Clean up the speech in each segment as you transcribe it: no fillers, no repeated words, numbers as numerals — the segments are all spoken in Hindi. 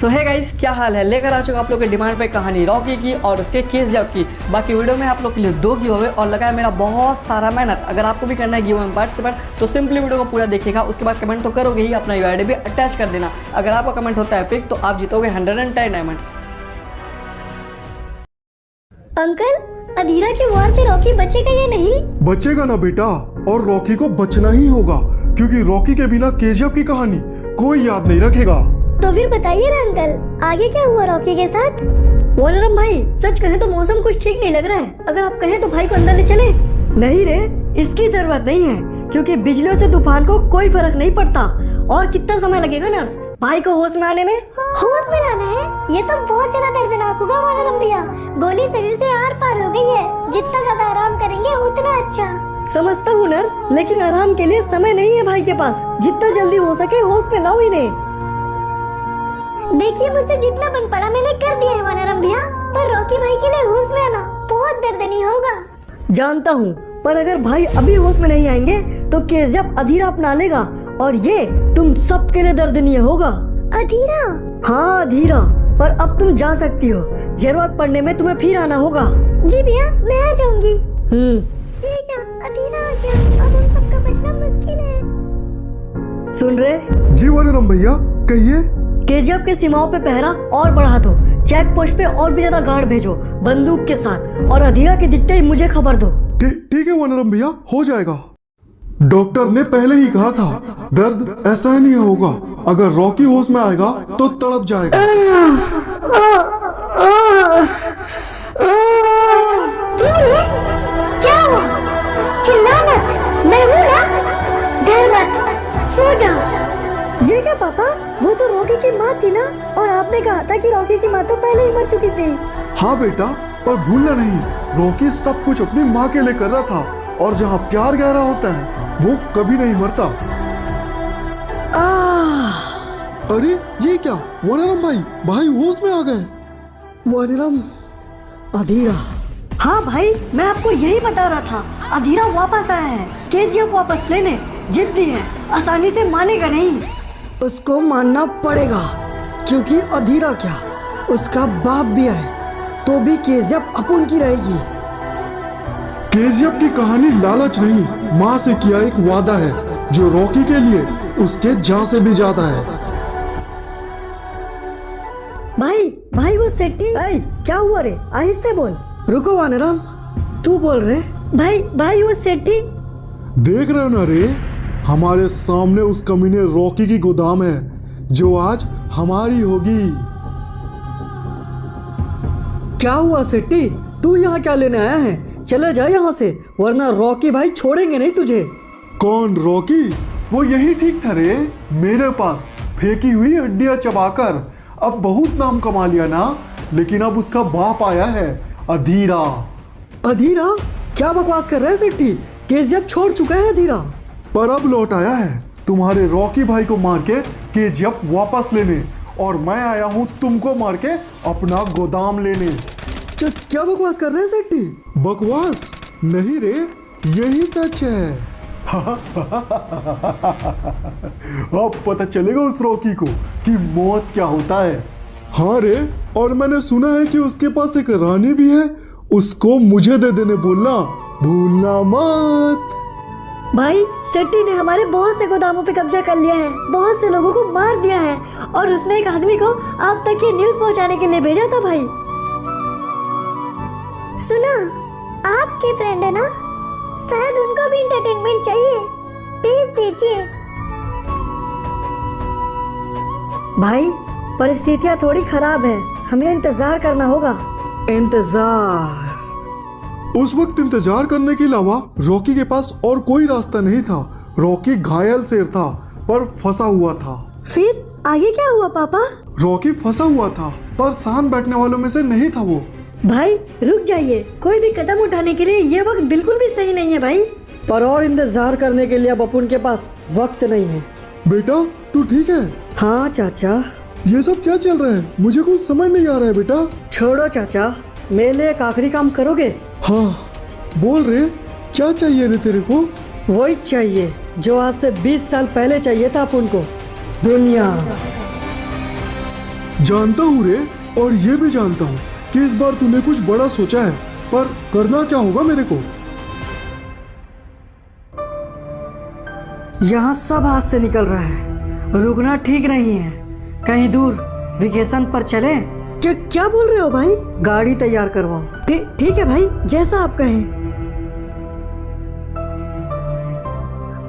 सो है गाइस, क्या हाल है। लेकर आ चुका आप लोग के डिमांड पे कहानी रॉकी की और उसके केजीएफ की। बाकी वीडियो में आप लोग के लिए 2 गिव अवे और लगा है मेरा बहुत सारा मेहनत। अगर आपको भी करना है गिव अवे में पार्टिसिपेट तो सिंपली वीडियो को पूरा देखिएगा, उसके बाद कमेंट तो करोगे ही, अपना यूआईडी भी अटैच कर देना। अगर आपका कमेंट होता है पिक तो आप जीतोगे 110 डायमंड्स। अंकल, अधीरा की वार से रॉकी बचेगा या नहीं? बचेगा ना बेटा, और रॉकी को बचना ही होगा, क्योंकि रॉकी के बिना केजीएफ की कहानी कोई याद नहीं रखेगा। तो फिर बताइए ना अंकल, आगे क्या हुआ रॉकी के साथ? वनरम भाई, सच कहें तो मौसम कुछ ठीक नहीं लग रहा है। अगर आप कहें तो भाई को अंदर ले चले। नहीं रे, इसकी जरूरत नहीं है, क्योंकि बिजलियों से तूफान को कोई फर्क नहीं पड़ता। और कितना समय लगेगा नर्स भाई को होश में आने में? होश में लाना है? ये तो बहुत ज्यादा दर्दनाक होगा वानरम भैया। गोली शरीर से आर पार हो गई है। जितना ज्यादा आराम करेंगे उतना अच्छा। समझता हूँ नर्स, लेकिन आराम के लिए समय नहीं है भाई के पास। जितना जल्दी हो सके होश में लाओ इन्हें। देखिए, मुझसे जितना बन पड़ा मैंने कर दिया है वानरम भैया, पर रॉकी भाई के लिए होश में आना बहुत दर्दनीय होगा। जानता हूँ, पर अगर भाई अभी होश में नहीं आएंगे तो केजीएफ अधीरा अपना लेगा और ये तुम सबके लिए दर्दनीय होगा। अधीरा? हाँ अधीरा, पर अब तुम जा सकती हो। जरूरत पड़ने में तुम्हें फिर आना होगा। जी भैया, मैं आ जाऊंगी। ये क्या अधीरा आ गया? अब उन सबका बचना मुश्किल है। सुन रहे? जी वनरम भैया, कहिए। केजीएफ के सीमाओं पे पहरा और बढ़ा दो। चेक पोस्ट पे और भी ज्यादा गार्ड भेजो बंदूक के साथ, और अधीरा के दिखते ही मुझे खबर दो। ठीक है वनरम भैया, हो जाएगा। डॉक्टर ने पहले ही कहा था, दर्द ऐसा नहीं होगा। अगर रॉकी होश में आएगा तो तड़प जाएगा। क्या हुआ? चिल्ला मत, मैं हूँ ना। डर मत, सो जाओ। ये क्या पापा, वो तो रॉकी की माँ थी ना, और आपने कहा था कि रॉकी की माँ तो पहले ही मर चुकी थी। हाँ बेटा, पर भूलना नहीं, रॉकी सब कुछ अपनी माँ के लिए कर रहा था, और जहाँ प्यार गहरा होता है वो कभी नहीं मरता। अरे ये क्या वनरम भाई होश में आ गए। वनरम, अधीरा। हाँ भाई, मैं आपको यही बता रहा था। अधीरा वापस आया है। केजीएफ वापस लेने जिद्दी है, आसानी से मानेगा नहीं। उसको मानना पड़ेगा, क्योंकि अधीरा क्या, उसका बाप भी है तो भी केजीएफ अपन की रहेगी। केजीएफ की कहानी लालच नहीं, माँ से किया एक वादा है, जो रॉकी के लिए उसके जान से भी ज्यादा है। भाई वो सेठी। क्या हुआ रे? आहिस्ते बोल। रुको वानरम, तू बोल रे। भाई वो सेठी। देख रहे हो ना रे, हमारे सामने उस कमीने रॉकी की गोदाम है, जो आज हमारी होगी। क्या हुआ सेठी, तू यहाँ क्या लेने आया है? चले जा यहाँ से, वरना रॉकी भाई छोड़ेंगे नहीं तुझे। कौन रॉकी? वो यही ठीक था रे, मेरे पास फेंकी हुई हड्डियां चबाकर। अब बहुत नाम कमा लिया ना, लेकिन अब उसका बाप आया है, अधीरा। अधीरा? क्या बकवास कर रहे हैं सेठी? केजीएफ छोड़ चुका है अधीरा। पर अब लौट आया है तुम्हारे रॉकी भाई को मार के केजीएफ वापस लेने, और मैं आया हूँ तुमको मार के अपना गोदाम लेने। क्या बकवास कर रहे हैं सेठी? बकवास नहीं रे, यही सच है। अब पता चलेगा उस रॉकी को कि मौत क्या होता है। हाँ रे, और मैंने सुना है कि उसके पास एक रानी भी है, उसको मुझे दे देने बोलना, भूलना मत। भाई, सेठी ने हमारे बहुत से गोदामों पे कब्जा कर लिया है, बहुत से लोगों को मार दिया है, और उसने एक आदमी को आप तक ये न्यूज़ पहुंचाने के लिए भेजा था। भाई सुना, आपके फ्रेंड है ना, शायद उनको भी एंटरटेनमेंट चाहिए, भेज दीजिए। भाई, परिस्थितियाँ थोड़ी खराब है, हमें इंतजार करना होगा। इंतजार। उस वक्त इंतजार करने के अलावा रॉकी के पास और कोई रास्ता नहीं था। रॉकी घायल शेर था, पर फंसा हुआ था। फिर आगे क्या हुआ पापा? रॉकी फंसा हुआ था, पर शांत बैठने वालों में से नहीं था वो। भाई रुक जाइए, कोई भी कदम उठाने के लिए ये वक्त बिल्कुल भी सही नहीं है भाई। पर और इंतजार करने के लिए अब अपन के पास वक्त नहीं है। बेटा तू ठीक है? हाँ चाचा। ये सब क्या चल रहा है, मुझे कुछ समझ नहीं आ रहा है बेटा। छोड़ो चाचा, मेरे लिए एक आखिरी काम करोगे? हाँ बोल रे, क्या चाहिए रे तेरे को? वही चाहिए जो आज से 20 साल पहले चाहिए था अपन को, दुनिया। जानता हूँ रे, और ये भी जानता हूँ कि इस बार तूने कुछ बड़ा सोचा है, पर करना क्या होगा मेरे को? यहाँ सब हाथ से निकल रहा है, रुकना ठीक नहीं है। कहीं दूर वेकेशन पर चले। क्या बोल रहे हो भाई? गाड़ी तैयार करवाओ। ठीक है भाई, जैसा आप कहें।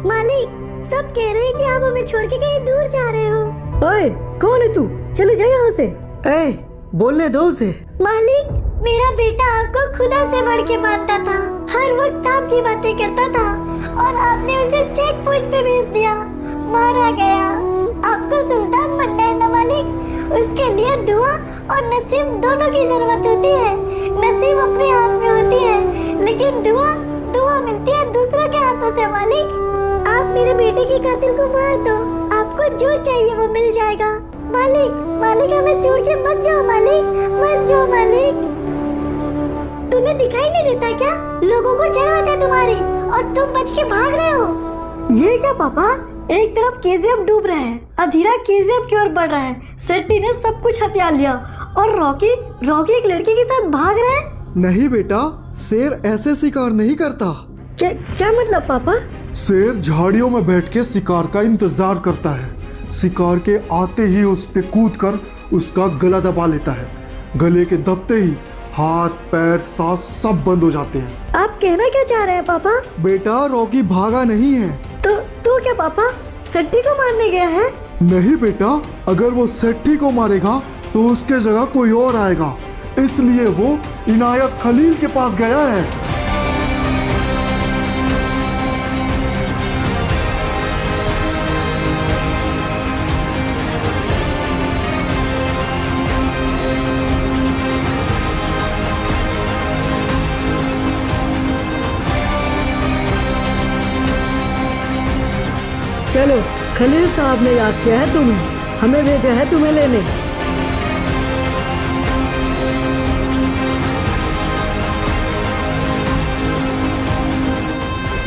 मालिक, सब कह रहे हैं कि आप हमें छोड़ के कहीं दूर जा रहे हो। ओए, कौन है तू? चले जा यहाँ से। ए, बोलने दो उसे। मालिक, मेरा बेटा आपको खुदा से बढ़ के मानता था, हर वक्त आपकी बातें करता था, और आपने उसे चेक पोस्ट पे भेज दिया, मारा गया। आपको सुल्तान बनना है ना मालिक? उसके लिए दुआ और नसीब दोनों की जरूरत होती है। नसीब अपने हाथ में होती है, लेकिन दुआ मिलती है दूसरों के हाथों से। मालिक, आप मेरे बेटे की कातिल को मार दो, आपको जो चाहिए वो मिल जाएगा। मालिक हमें छोड़ के मत जाओ मालिक, मत जाओ मालिक। तुम्हें दिखाई नहीं देता क्या? लोगों को जरूरत है तुम्हारी और तुम बच के भाग रहे हो। ये क्या पापा? एक तरफ केजीएफ डूब रहे हैं, अधीरा केजीएफ की ओर बढ़ रहा है, सेट्टी ने सब कुछ हथिया लिया, और रॉकी एक लड़की के साथ भाग रहा है। नहीं बेटा, शेर ऐसे शिकार नहीं करता। क्या मतलब पापा? शेर झाड़ियों में बैठ के शिकार का इंतजार करता है। शिकार के आते ही उस पे कूद कर उसका गला दबा लेता है। गले के दबते ही हाथ पैर सांस सब बंद हो जाते हैं। आप कहना क्या चाह रहे हैं पापा? बेटा, रॉकी भागा नहीं है। तो क्या पापा सेट्टी को मारने गया है? नहीं बेटा, अगर वो सेट्टी को मारेगा तो उसके जगह कोई और आएगा, इसलिए वो इनायत खलील के पास गया है। चलो, खलील साहब ने याद किया है तुम्हें, हमें भेजा है तुम्हें लेने।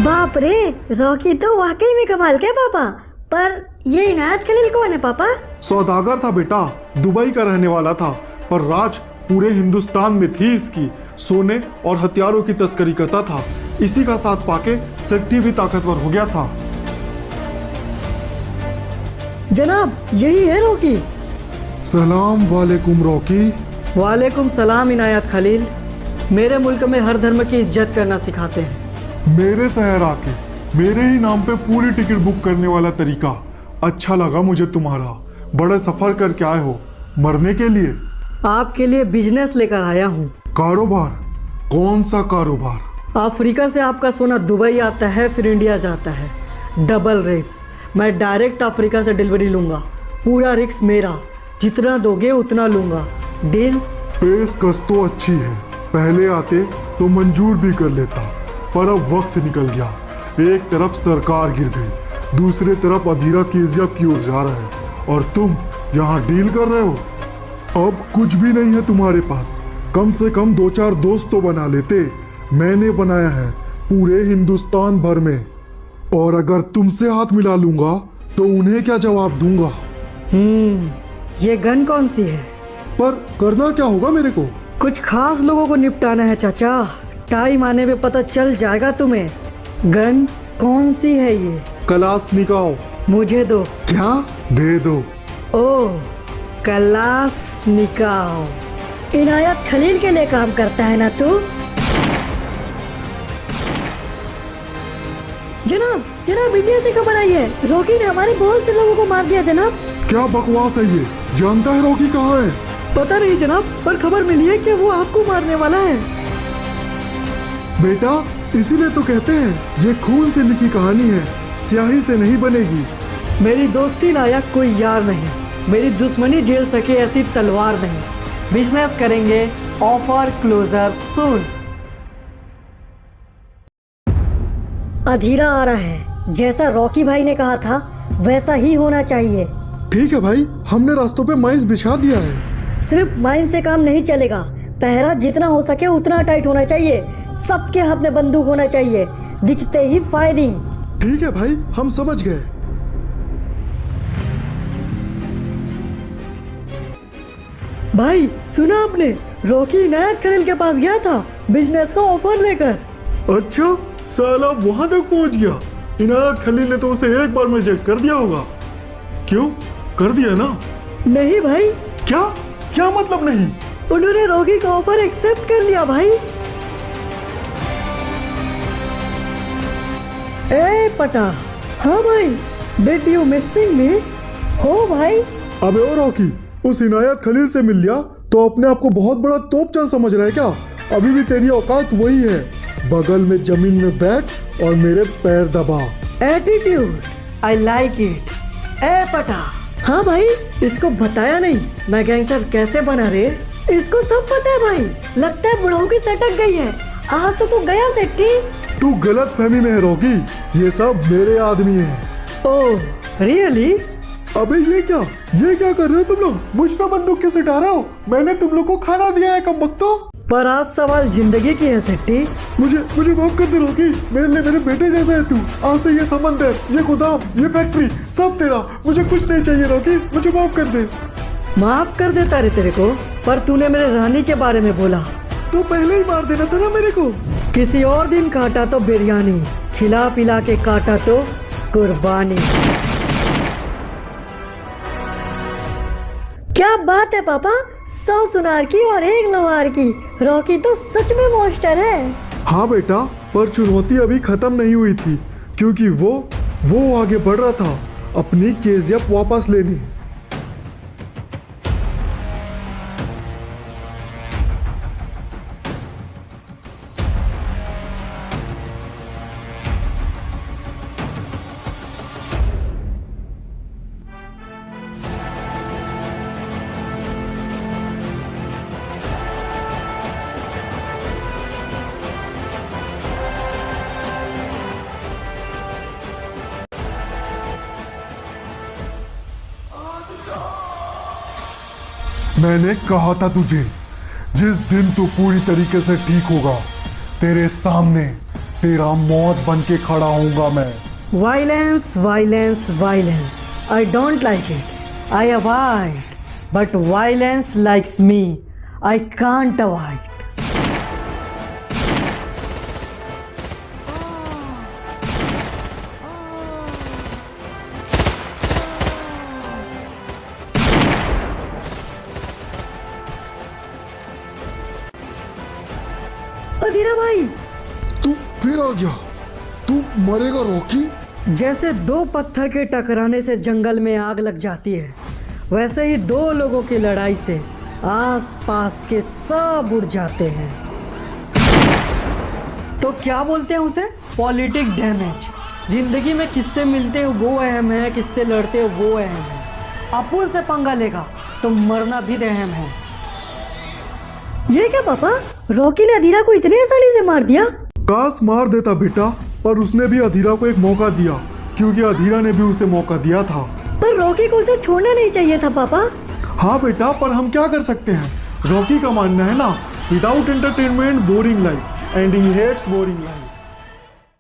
बाप रे, रॉकी तो वाकई में कमाल के पापा। पर ये इनायत खलील कौन है पापा? सौदागर था बेटा, दुबई का रहने वाला था, पर राज पूरे हिंदुस्तान में थी इसकी। सोने और हथियारों की तस्करी करता था। इसी का साथ पाके सेट्टी भी ताकतवर हो गया था। जनाब, यही है रॉकी। सलाम वालेकुम रॉकी। वालेकुम सलाम इनायत खलील। मेरे मुल्क में हर धर्म की इज्जत करना सिखाते हैं। मेरे शहर आके मेरे ही नाम पे पूरी टिकट बुक करने वाला तरीका अच्छा लगा मुझे तुम्हारा। बड़े सफर करके आए हो, मरने के लिए? आपके लिए बिजनेस लेकर आया हूँ। कारोबार? कौन सा कारोबार? अफ्रीका से आपका सोना दुबई आता है, फिर इंडिया जाता है। Double race. मैं डायरेक्ट अफ्रीका से डिलीवरी लूँगा, पूरा रिस्क मेरा, जितना दोगे उतना लूँगा। डील? पेशकश तो अच्छी है, पहले आते तो मंजूर भी कर लेता, पर अब वक्त निकल गया। एक तरफ सरकार गिर गई, दूसरी तरफ अधीरा केजीएफ की ओर जा रहा है, और तुम यहाँ डील कर रहे हो। अब कुछ भी नहीं है तुम्हारे पास, कम से कम 2-4 दोस्त तो बना लेते। मैंने बनाया है पूरे हिंदुस्तान भर में, और अगर तुमसे हाथ मिला लूंगा तो उन्हें क्या जवाब दूंगा? ये गन कौन सी है? पर करना क्या होगा मेरे को? कुछ खास लोगों को निपटाना है चाचा। टाइम आने पे पता चल जाएगा तुम्हें। गन कौन सी है ये? कलाशनिकोव। मुझे दो। क्या? दे दो। ओह, कलाशनिकोव। इनायत खलील के लिए काम करता है ना तू? जनाब, इंडिया से खबर आई है, रॉकी ने हमारे बहुत से लोगों को मार दिया जनाब। क्या बकवास है ये? जानता है रॉकी कहाँ है? पता नहीं जनाब, पर खबर मिली है कि वो आपको मारने वाला है। बेटा, इसीलिए तो कहते हैं ये खून से लिखी कहानी है, स्याही से नहीं बनेगी। मेरी दोस्ती लायक कोई यार नहीं, मेरी दुश्मनी झेल सके ऐसी तलवार नहीं। बिजनेस करेंगे, ऑफर क्लोजर सून। अधीरा आ रहा है, जैसा रॉकी भाई ने कहा था वैसा ही होना चाहिए। ठीक है भाई, हमने रास्तों पे माइंस बिछा दिया है। सिर्फ माइन से काम नहीं चलेगा, पहरा जितना हो सके उतना टाइट होना चाहिए, सबके हाथ में बंदूक होना चाहिए, दिखते ही फायरिंग। ठीक है भाई, हम समझ गए। भाई सुना आपने, रॉकी इनायत खलील के पास गया था बिजनेस का ऑफर लेकर। अच्छा, साला वहां तक पहुंच गया। इनायत खलील ने तो उसे एक बार में रिजेक्ट कर दिया होगा। क्यों कर दिया ना? नहीं भाई, क्या क्या मतलब नहीं? उन्होंने रॉकी का ऑफर एक्सेप्ट कर लिया भाई। ए पटा। हाँ भाई, डिड यू मिसिंग मी? हो भाई। अबे ओ रॉकी, उस इनायत खलील से मिल लिया तो अपने आप को बहुत बड़ा तोपचंद समझ रहा है क्या? अभी भी तेरी औकात वही है, बगल में जमीन में बैठ और मेरे पैर दबा। Attitude, I like it. ए पटा। हाँ भाई, इसको बताया नहीं मैं गैंगस्टर कैसे बना रे। इसको सब पता है भाई, लगता है बुढ़ाऊ की सटक गई है। आज तो तू गया सेट्टी। तू गलत फहमी में है रॉकी, ये सब मेरे आदमी हैं। Oh really? अबे ये क्या कर रहे हो तुम लोग? मुझ पे बंदूक कैसे उठा रहे हो? मैंने तुम लोग को खाना दिया है कम वक्त। पर आज सवाल जिंदगी की है सेट्टी। मुझे माफ कर दे रॉकी, मेरे लिए मेरे बेटे जैसा है तू। आज से ये समंदर, ये गोदाम, ये फैक्ट्री सब तेरा। मुझे कुछ नहीं चाहिए रॉकी, मुझे माफ कर दे। माफ कर देता रे तेरे को, पर तूने मेरे रानी के बारे में बोला तो पहले ही मार देना था ना मेरे को। किसी और दिन काटा तो बिरयानी, खिला पिला के काटा तो कुर्बानी। क्या बात है पापा, 100 सुनार की और 1 लोहार की। रॉकी तो सच में मॉन्स्टर है। हाँ बेटा, पर चुनौती अभी खत्म नहीं हुई थी, क्योंकि वो आगे बढ़ रहा था अपनी केजीएफ वापस लेने। मैंने कहा था तुझे, जिस दिन तू पूरी तरीके से ठीक होगा, तेरे सामने तेरा मौत बन के खड़ा होऊंगा मैं। Violence violence violence, I don't like it, I avoid, but violence likes me, I can't avoid. Adheera भाई, तू फिर आ गया, तू मरेगा रॉकी। जैसे 2 पत्थर के टकराने से जंगल में आग लग जाती है, वैसे ही 2 लोगों की लड़ाई से आसपास के सब उड़ जाते हैं। तो क्या बोलते हैं उसे? Politic damage. जिंदगी में किससे मिलते हो वो अहम है, किससे लड़ते हो वो अहम है। अपुन से पंगा लेगा तो मरना भी अहम है। ये क्या पापा, रॉकी ने अधीरा को इतनी आसानी से मार दिया? काश मार देता बेटा, पर उसने भी अधीरा को एक मौका दिया, क्योंकि अधीरा ने भी उसे मौका दिया था। पर रॉकी को उसे छोड़ना नहीं चाहिए था पापा। हाँ बेटा, पर हम क्या कर सकते हैं? रॉकी का मानना है ना, without entertainment boring life, and he hates boring life.